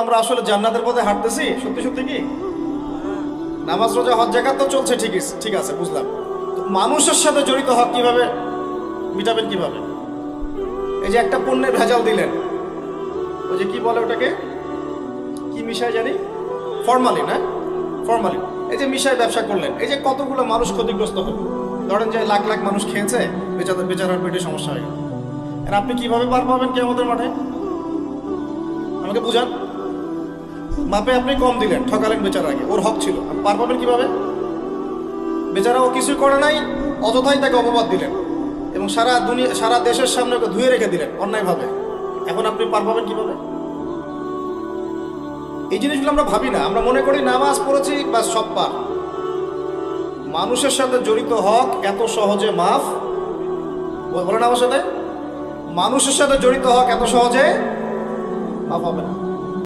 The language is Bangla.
আমরা আসলে জান্নাতের পথে হাঁটতেছি সত্যি সত্যি কি? নামাজ রোজা হজ যাকাত তো চলছে, ঠিক আছে বুঝলাম। তো মানুষের সাথে জড়িত হক কিভাবে মিটাবেন কিভাবে? এই যে একটা পণ্যের ভেজাল দিলেন, ওই যে কি বলে ওটাকে, কি মিশায় জানি, ফরমালিন, হ্যাঁ ফরমালিন। এই যে মিশায় ব্যবসা করলেন, এই যে কতগুলো মানুষ ক্ষতিগ্রস্ত হল। ধরেন যে লাখ লাখ মানুষ খেয়েছে, বেচারার পেটে সমস্যা হয়ে গেল। আর আপনি কিভাবে পার পাবেন কিয়ামতের মাঠে? আমাকে বুঝান। মাপে আপনি কম দিলেন, ঠকালেন বেচারাকে, ওর হক ছিল, পার পাবেন কিভাবে? বেচারা ও কিছুই করে নাই, অযথাই তাকে অপবাদ দিলেন এবং সারা দেশের সামনে ওকে ধুয়ে রেখে দিলেন অন্যায়ভাবে। এখন আপনি পার পাবেন কিভাবে? এই জিনিসগুলো আমরা ভাবি না, আমরা মনে করি নামাজ পড়েছি বা সব পার। মানুষের সাথে জড়িত হক এত সহজে মাফ, বলেন আমার সাথে, মানুষের সাথে জড়িত হক এত সহজে মাফ হবে না।